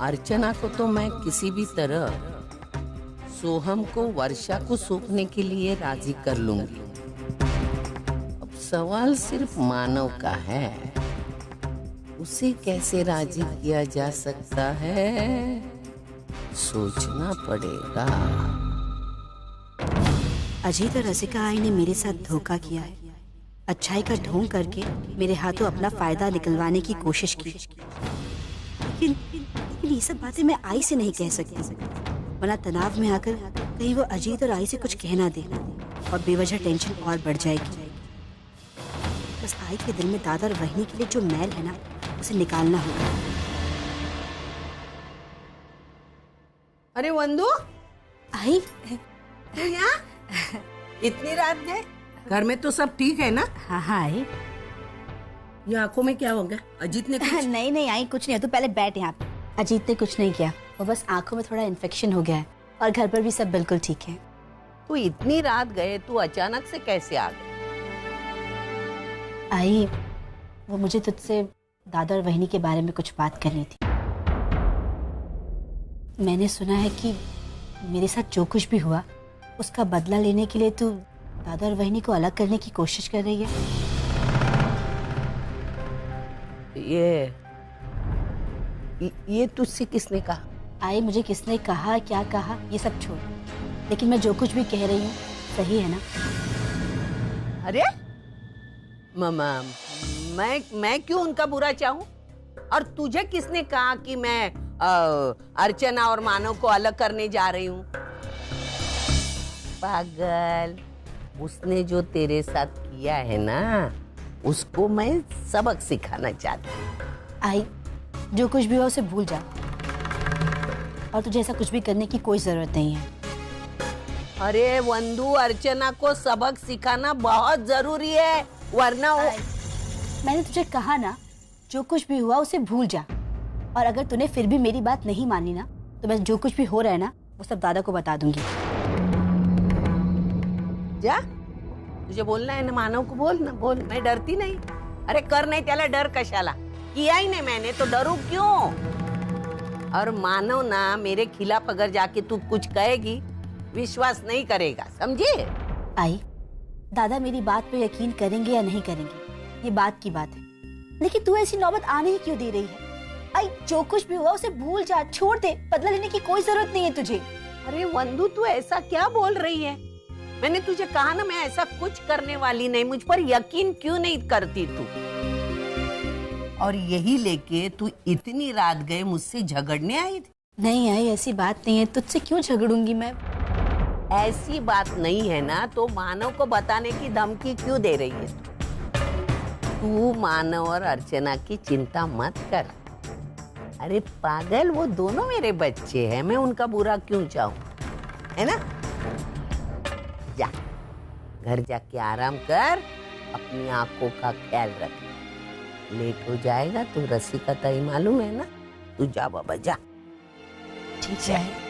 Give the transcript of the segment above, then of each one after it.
अर्चना को तो मैं किसी भी तरह सोहम को वर्षा को सौंपने के लिए राजी कर लूंगी। अब सवाल सिर्फ मानव का है, उसे कैसे राजी किया जा सकता है, सोचना पड़ेगा। अजीत और रसिका आई ने मेरे साथ धोखा किया है, अच्छाई का ढोंग करके मेरे हाथों अपना फायदा निकलवाने की कोशिश की। लेकिन ये सब बातें मैं आई से नहीं कह सकती, वरना तनाव में आकर कहीं वो अजीत और आई से कुछ कहना दे और बेवजह टेंशन और बढ़ जाएगी। बस आई के दिल में दादा और वहिनी के लिए जो मैल है ना, उसे निकालना होगा। अरे वंदू, आई तू यहाँ इतनी रात गए? घर में तो सब ठीक है ना? हाँ हाँ आई। ये आंखों में क्या हो गया? अजीत ने कुछ? नहीं आई कुछ नहीं, तू पहले बैठ यहाँ पे। अजीत ने कुछ नहीं किया, वो बस आंखों में थोड़ा इन्फेक्शन हो गया है और घर पर भी सब बिल्कुल ठीक है। तू इतनी रात गए, तू अचानक से कैसे आ गए? आई, वो मुझे तुझसे दादा और वहिनी के बारे में कुछ बात करनी थी। मैंने सुना है कि मेरे साथ जो कुछ भी हुआ उसका बदला लेने के लिए तू दादा और वहिनी को अलग करने की कोशिश कर रही है। ये तुझसे किसने कहा? आई, मुझे किसने कहा, क्या कहा, ये सब छोड़, लेकिन मैं जो कुछ भी कह रही हूँ सही है ना? अरे मामा, मैं क्यों उनका बुरा चाहूं? और तुझे किसने कहा कि मैं अर्चना और मानव को अलग करने जा रही हूँ? पागल, उसने जो तेरे साथ किया है ना, उसको मैं सबक सिखाना चाहती हूँ। आई, जो कुछ भी हुआ उसे भूल जा और तुझे ऐसा कुछ भी करने की कोई जरूरत नहीं है। अरे वंदू, अर्चना को सबक सिखाना बहुत जरूरी है, वरना मैंने तुझे कहा ना, जो कुछ भी हुआ उसे भूल जा, और अगर तूने फिर भी मेरी बात नहीं मानी ना, तो मैं जो कुछ भी हो रहा है ना वो सब दादा को बता दूंगी। जा, तुझे बोलना है ना, मानव को बोल ना, बोल, मैं डरती नहीं। अरे कर नहीं त्याला डर कशाला, किया ही नहीं मैंने तो डरू क्यों? और मानव ना मेरे खिलाफ अगर जाके तू कुछ कहेगी, विश्वास नहीं करेगा, समझे? आई, दादा मेरी बात पे यकीन करेंगे या नहीं करेंगे ये बात की बात है, लेकिन तू ऐसी नौबत आने ही क्यों दे रही है? आई, जो कुछ भी हुआ उसे भूल जा, छोड़ दे, बदला लेने की कोई जरूरत नहीं है तुझे। अरे वंदू, तू ऐसा क्या बोल रही है? मैंने तुझे कहा ना, मैं ऐसा कुछ करने वाली नहीं, मुझ पर यकीन क्यों नहीं करती तू? और यही लेके तू इतनी रात गए मुझसे झगड़ने आई थी? नहीं आई, ऐसी बात नहीं है, तुझसे क्यों झगड़ूंगी मैं? ऐसी बात नहीं है ना, तो मानव को बताने की धमकी क्यों दे रही है? तू मानव और अर्चना की चिंता मत कर। अरे पागल, वो दोनों मेरे बच्चे हैं, मैं उनका बुरा क्यों चाहूं, है ना? जा, घर जाके आराम कर, अपनी आंखों का ख्याल रख। लेट हो जाएगा तो रसिका तई मालूम है ना, तू जा बाबा, जा। ठीक है।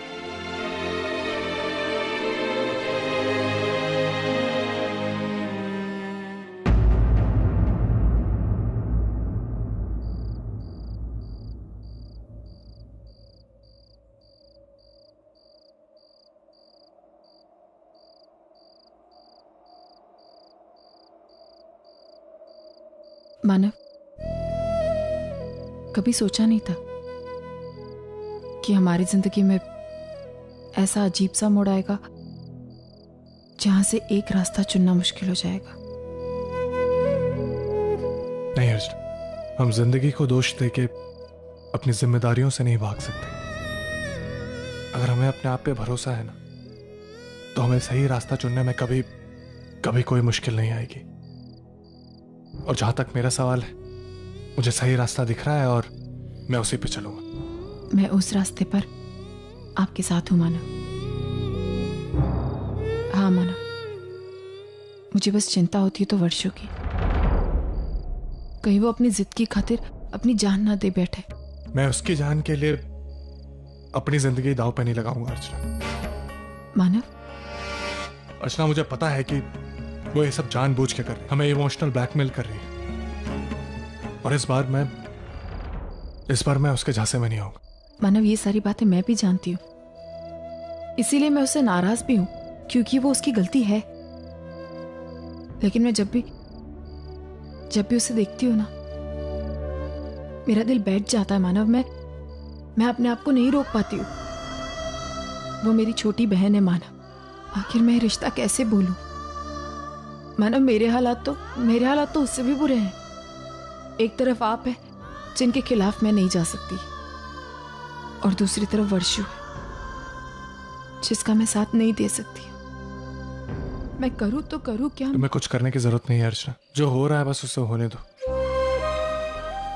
मानव, कभी सोचा नहीं था कि हमारी जिंदगी में ऐसा अजीब सा मोड़ आएगा जहां से एक रास्ता चुनना मुश्किल हो जाएगा। नहीं अर्जुन, हम जिंदगी को दोष देके अपनी जिम्मेदारियों से नहीं भाग सकते। अगर हमें अपने आप पे भरोसा है ना, तो हमें सही रास्ता चुनने में कभी कोई मुश्किल नहीं आएगी। और जहां तक मेरा सवाल है, मुझे सही रास्ता दिख रहा है और मैं उसी पे चलूंगा। मैं उस रास्ते पर आपके साथ हूं मानव। हाँ मानव, मुझे बस चिंता होती है तो वर्षों की, कहीं वो अपनी जिद की खातिर अपनी जान ना दे बैठे। मैं उसकी जान के लिए अपनी जिंदगी दांव पे नहीं लगाऊंगा अर्चना। मानव, अर्चना, मुझे पता है कि वो ये सब जानबूझ के कर रही है, हमें इमोशनल ब्लैकमेल कर रही है, और इस बार मैं उसके झांसे में नहीं आऊंगा। मानव, ये सारी बातें मैं भी जानती हूँ, इसीलिए मैं उससे नाराज भी हूँ, क्योंकि वो उसकी गलती है। लेकिन मैं जब भी उसे देखती हूँ ना, मेरा दिल बैठ जाता है मानव। मैं अपने आप को नहीं रोक पाती हूँ। वो मेरी छोटी बहन है मानव, आखिर मैं रिश्ता कैसे भूलूं? मानव, मेरे हालात तो उससे भी बुरे हैं। एक तरफ आप है जिनके खिलाफ मैं नहीं जा सकती, और दूसरी तरफ वर्षु है जिसका मैं साथ नहीं दे सकती। मैं करूँ तो करूँ क्या? तुम्हें कुछ करने की जरूरत नहीं है अर्चना। जो हो रहा है बस उसे होने दो।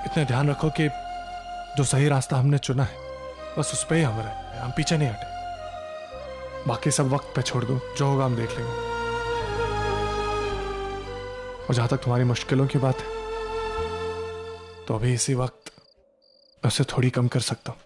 इतना ध्यान रखो कि जो सही रास्ता हमने चुना है बस उस पे ही हम रहे, हम पीछे नहीं हटे। बाकी सब वक्त पे छोड़ दो, जो होगा हम देख लेंगे। और जहां तक तुम्हारी मुश्किलों की बात है, तो अभी इसी वक्त मैं उसे थोड़ी कम कर सकता हूं।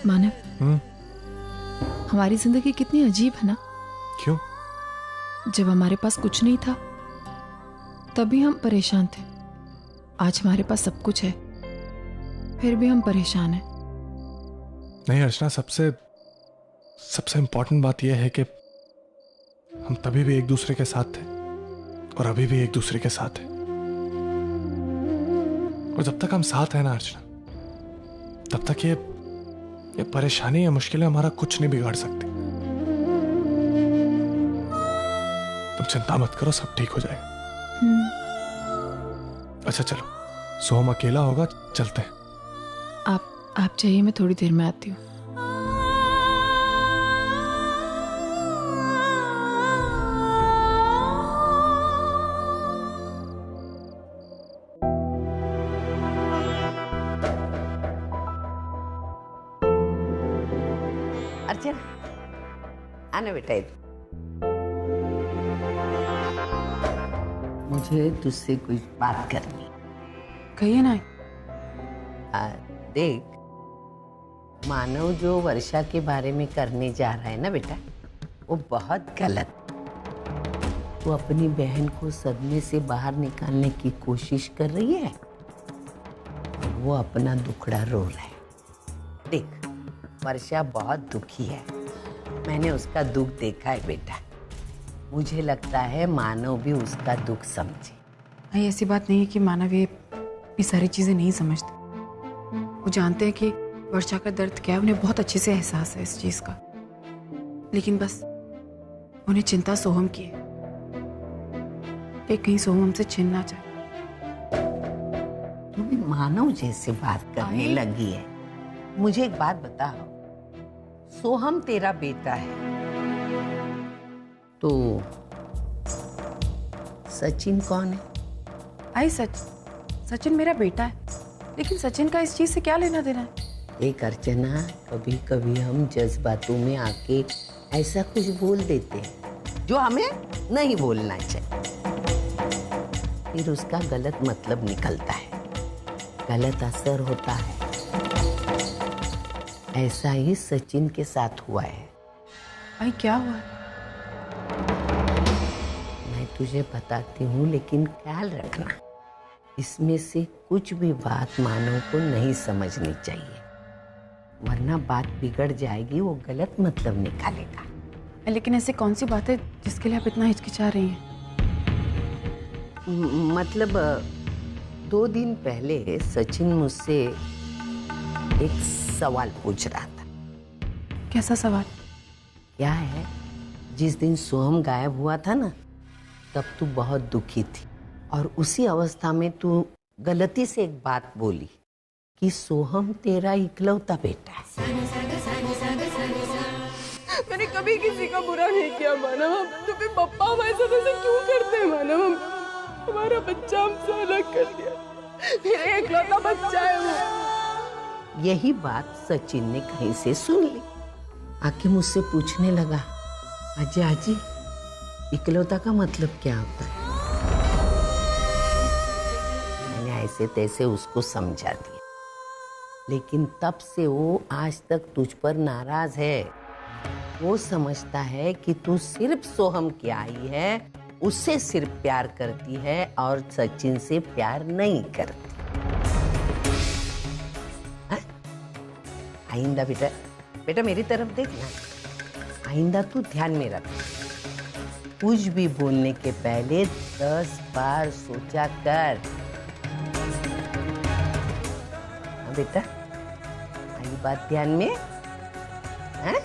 मानव, हमारी जिंदगी कितनी अजीब है ना। क्यों? जब हमारे पास कुछ नहीं था तभी हम परेशान थे। आज हमारे पास सब कुछ है, फिर भी हम परेशान हैं। नहीं अर्चना, सबसे इंपॉर्टेंट बात यह है कि हम तभी भी एक दूसरे के साथ थे और अभी भी एक दूसरे के साथ हैं। और जब तक हम साथ हैं ना अर्चना, तब तक ये परेशानी या मुश्किलें हमारा कुछ नहीं बिगाड़ सकती। तुम चिंता मत करो, सब ठीक हो जाएगा। अच्छा चलो, सोहम अकेला होगा, चलते हैं। आप चाहिए, मैं थोड़ी देर में आती हूँ। अर्चना, आना बेटा इधर। मुझे तुझसे कुछ बात करनी। कहिए ना। देख, मानव जो वर्षा के बारे में करने जा रहा है ना बेटा, वो बहुत गलत। वो अपनी बहन को सदमे से बाहर निकालने की कोशिश कर रही है, वो अपना दुखड़ा रो रहा है। देख, वर्षा बहुत दुखी है, मैंने उसका दुख देखा है बेटा। मुझे लगता है मानव भी उसका दुख समझे। भाई, ऐसी बात नहीं है कि मानव ये सारी चीजें नहीं समझते। वो जानते हैं कि वर्षा का दर्द क्या है, उन्हें बहुत अच्छे से एहसास है इस चीज का। लेकिन बस उन्हें चिंता सोहम की है कि कहीं सोहम हमसे छिन ना जाए। तुम्हें मानव जैसे बात करने लगी है। मुझे एक बात बताओ, सोहम तेरा बेटा है तो सचिन कौन है? आई सचिन मेरा बेटा है, लेकिन सचिन का इस चीज से क्या लेना देना है? एक अर्चना, कभी कभी हम जज्बातों में आके ऐसा कुछ बोल देते हैं जो हमें नहीं बोलना चाहिए, फिर उसका गलत मतलब निकलता है, गलत असर होता है। ऐसा ही सचिन के साथ हुआ है। भाई, क्या हुआ? मैं तुझे बताती हूँ, लेकिन ख्याल रखना, इसमें से कुछ भी बात मानव को नहीं समझनी चाहिए, वरना बात बिगड़ जाएगी, वो गलत मतलब निकालेगा। लेकिन ऐसे कौन सी बात है जिसके लिए आप इतना हिचकिचा रही हैं? मतलब 2 दिन पहले सचिन मुझसे एक सवाल पूछ रहा था। कैसा सवाल? क्या है, जिस दिन सोहम गायब हुआ था ना, तब तू बहुत दुखी थी और उसी अवस्था में तू गलती से एक बात बोली कि सोहम तेरा इकलौता बेटा है। मैंने कभी किसी का बुरा नहीं किया मानव, तो फिर पप्पा हमारे साथ ऐसे क्यों करते हैं मानव? हमारा बच्चा हमसे अलग कर दिया, मेरा इकलौता बच्चा है वो। यही बात सचिन ने कहीं से सुन ली, आके मुझसे पूछने लगा, आजी इकलौता का मतलब क्या होता है? मैंने ऐसे तैसे उसको समझा दिया। लेकिन तब से वो आज तक तुझ पर नाराज है। वो समझता है कि तू सिर्फ सोहम की आई है, उससे सिर्फ प्यार करती है और सचिन से प्यार नहीं करती। हाँ? आइंदा बेटा, बेटा मेरी तरफ देखना, आइंदा तू ध्यान में रख, कुछ भी बोलने के पहले 10 बार सोचा कर। हाँ बेटा, आई बात ध्यान में? हाँ?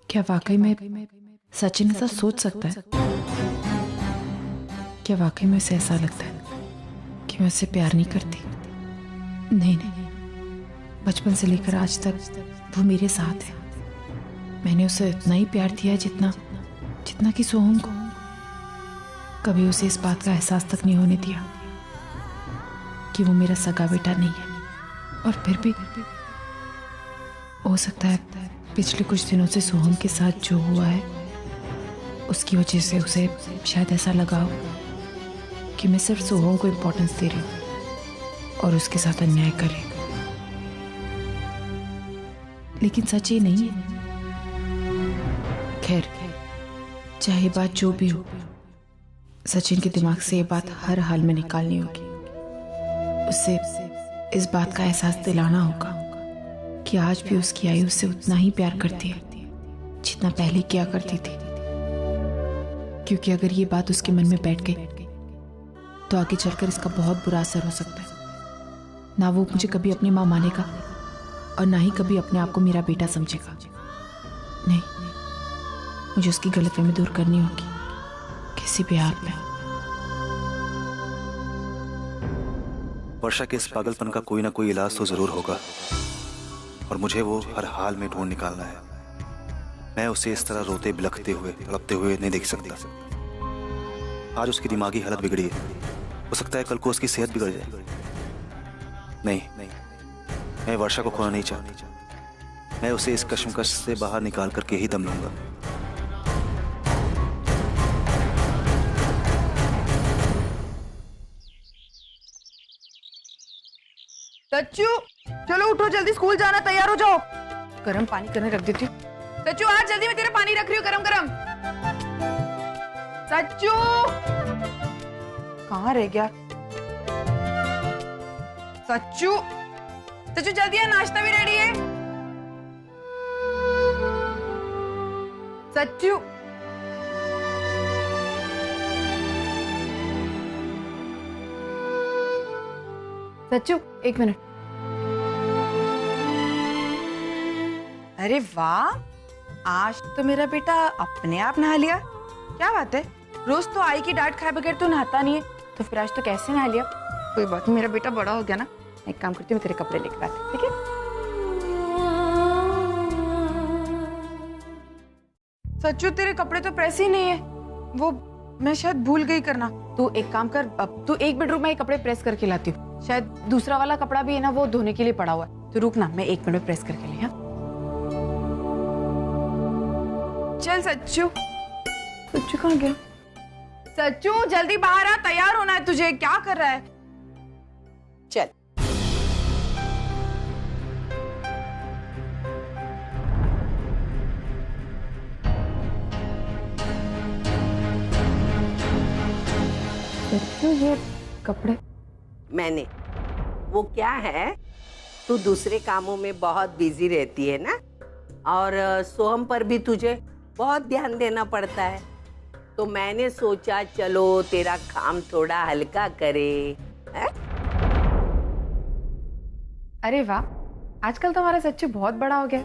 क्या वाकई में सचिन ऐसा सोच सकता है? क्या वाकई में उसे ऐसा लगता है कि मैं उससे प्यार नहीं करती? नहीं नहीं, बचपन से लेकर आज तक वो मेरे साथ है। मैंने उसे इतना ही प्यार दिया है जितना कि सोहम को। कभी उसे इस बात का एहसास तक नहीं होने दिया कि वो मेरा सगा बेटा नहीं है। और फिर भी हो सकता है पिछले कुछ दिनों से सोहम के साथ जो हुआ है उसकी वजह से उसे शायद ऐसा लगा हो कि मैं सिर्फ सोहम को इम्पोर्टेंस दे रही हूँ और उसके साथ अन्याय कर रही हूँ। लेकिन सच ये नहीं है। खैर, चाहे बात जो भी हो, सचिन के दिमाग से ये बात हर हाल में निकालनी होगी। उससे इस बात का एहसास दिलाना होगा कि आज भी उसकी आई उससे उतना ही प्यार करती है जितना पहले किया करती थी। क्योंकि अगर ये बात उसके मन में बैठ गई तो आगे चलकर इसका बहुत बुरा असर हो सकता है। ना वो मुझे कभी अपनी माँ मानेगा और ना ही कभी अपने आप को मेरा बेटा समझेगा। नहीं, मुझे उसकी गलतफहमी दूर करनी होगी किसी भी हाल में। वर्षा के इस पागलपन का कोई ना कोई इलाज तो जरूर होगा और मुझे वो हर हाल में ढूंढ निकालना है। मैं उसे इस तरह रोते बिलखते हुए तड़पते हुए नहीं देख सकता। आज उसकी दिमागी हालत बिगड़ी है, हो सकता है कल को उसकी सेहत बिगड़ जाए। नहीं, मैं वर्षा को खोना नहीं चाहती। मैं उसे इस कश्मकश से बाहर निकाल करके ही दम लूंगा। सच्चू, चलो उठो, जल्दी स्कूल जाना, तैयार हो जाओ। गरम पानी करने रख देती हूँ। सच्चू आज जल्दी, मैं तेरा पानी रख रही हूँ गरम गरम। सच्चू कहाँ रह गया? सच्चू, सच्चू जल्दी आ, नाश्ता भी रेडी है। सच्चू, सच्चू एक मिनट। अरे वाह, आज तो मेरा बेटा अपने आप नहा लिया। क्या बात है, रोज तो आई की डांट खाए बगैर तो नहाता नहीं है, तो फिर आज तो कैसे नहा लिया? कोई बात नहीं, मेरा बेटा बड़ा हो गया ना। एक काम करती हूँ, मैं तेरे कपड़े लेकर आती हूँ, ठीक है? सच्चू तेरे कपड़े तो प्रेस ही नहीं है, वो मैं शायद भूल गई करना। तू एक काम कर, अब तू एक बेडरूम में ही कपड़े प्रेस करके लाती हूँ। शायद दूसरा वाला कपड़ा भी है ना, वो धोने के लिए पड़ा हुआ है। तो रुक ना, मैं 1 मिनट में प्रेस करके ले। हाँ चल सच्चू। सच्चू कहाँ गया? सच्चू जल्दी बाहर आ, तैयार होना है तुझे। क्या कर रहा है? चल। सच्चू ये कपड़े मैंने, वो क्या है, तू दूसरे कामों में बहुत बिजी रहती है ना, और सोहम पर भी तुझे बहुत ध्यान देना पड़ता है, तो मैंने सोचा चलो तेरा काम थोड़ा हल्का करे। है? अरे वाह, आजकल तो हमारा सच्चू बहुत बड़ा हो गया।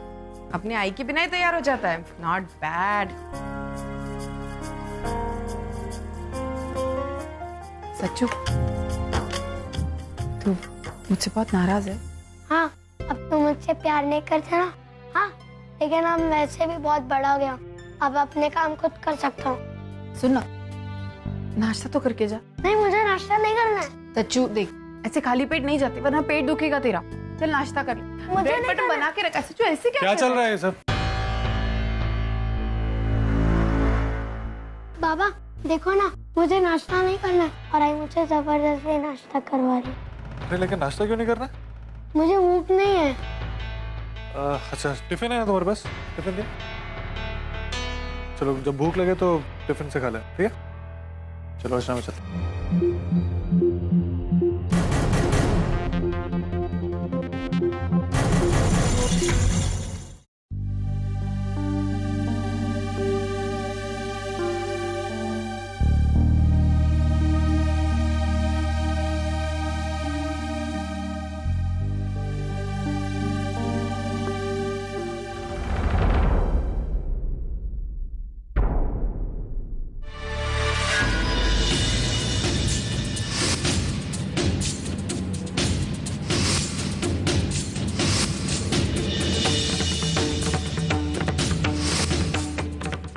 अपने आई के बिना ही तैयार हो जाता है। Not bad. सच्चू, तू मुझसे बहुत नाराज है? हाँ, अब तुम मुझसे प्यार नहीं करते ना। हाँ, लेकिन अब वैसे भी बहुत बड़ा हो गया, अब अपने काम खुद कर सकता हूँ। सुन ना, नाश्ता तो करके जा। नहीं, मुझे नाश्ता नहीं करना है। सच्चू देख, ऐसे खाली पेट नहीं जाते वरना पेट दुखेगा तेरा। चल नाश्ता कर ले। मुझे ब्रेड नहीं बटर बना के रखा। सच्चू ऐसे क्या चल रहा है ये सब? बाबा देखो ना, मुझे नाश्ता नहीं करना है और आई मुझे जबरदस्ती नाश्ता करवा रही। अरे लेकिन नाश्ता क्यों नहीं करना? मुझे भूख नहीं है। अच्छा, टिफिन है तुम्हारे पास? टिफिन दे। चलो, जब भूख लगे तो टिफिन से खा ले, ठीक है? चलो अर्चना में चलते।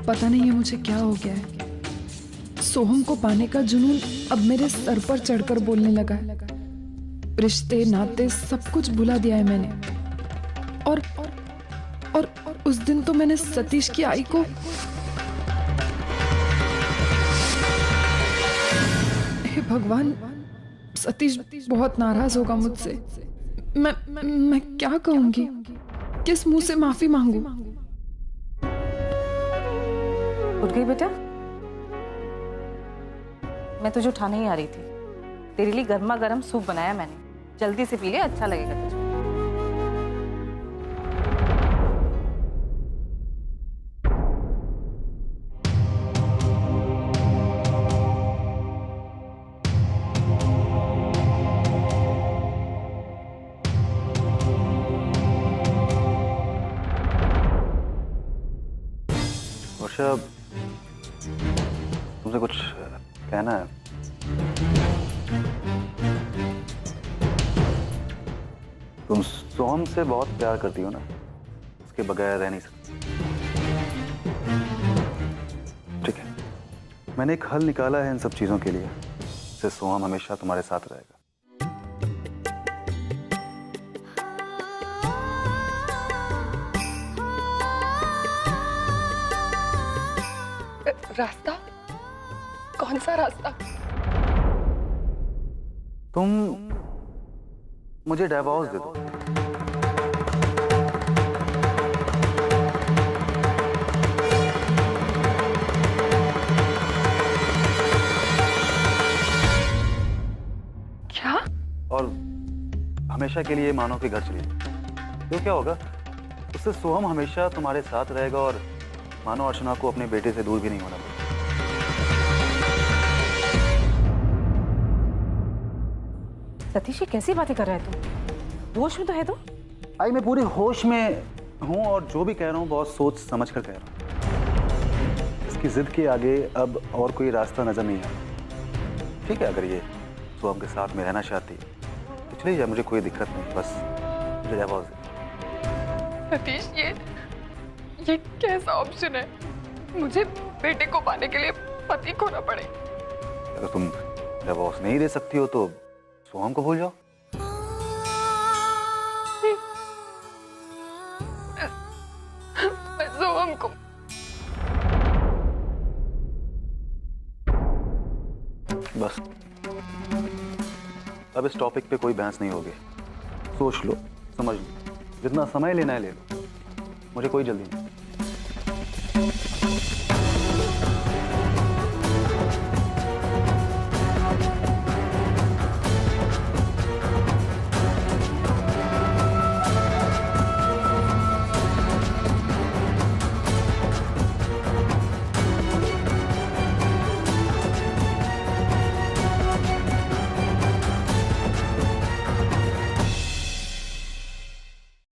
पता नहीं है मुझे क्या हो गया है। सोहम को पाने का जुनून अब मेरे सर पर चढ़कर बोलने लगा है। रिश्ते नाते सब कुछ भुला दिया है मैंने। और उस दिन तो मैंने सतीश की आई को हे भगवान, सतीश बहुत नाराज होगा मुझसे। मैं क्या कहूंगी? किस मुंह से माफी मांगू? उठ गई बेटा? मैं तुझे उठाने ही आ रही थी। तेरे लिए गर्मा गर्म सूप बनाया मैंने, जल्दी से पी ले, अच्छा लगेगा तुझे। वर्षा, तुमसे कुछ कहना है। तुम सोहम से बहुत प्यार करती हो ना, उसके बगैर रह नहीं सकती। ठीक है, मैंने एक हल निकाला है इन सब चीजों के लिए, इससे सोहम हमेशा तुम्हारे साथ रहेगा। रास्ता? कौन सा रास्ता? तुम मुझे डिवोर्स दे दो। क्या? और हमेशा के लिए मानो के घर चली जाओ। तो क्या होगा, उससे सोहम हमेशा तुम्हारे साथ रहेगा और मानो अर्चना को अपने बेटे से दूर भी नहीं होना पड़ेगा। सतीश, ये कैसी बातें कर रहा है तू? होश में तो है तू? आई, मैं पूरे होश में हूँ और जो भी कह रहा हूँ बहुत सोच समझ कर कह रहा हूँ। इसकी जिद के आगे अब और कोई रास्ता नजर नहीं आता। ठीक है, अगर ये सोहम के साथ में रहना चाहती है तो चलिए जाए, मुझे कोई दिक्कत नहीं, बस मुझे डिवोर्स दे। सतीश, ये कैसा ऑप्शन है? मुझे बेटे को पाने के लिए पति खोना पड़े। अगर तुम डिवोर्स नहीं दे सकती हो तो सोहम को भूल जाओ। सोहम को बस अब इस टॉपिक पे कोई बहस नहीं होगी। सोच लो, समझ लो, जितना समय लेना है ले लो, मुझे कोई जल्दी नहीं।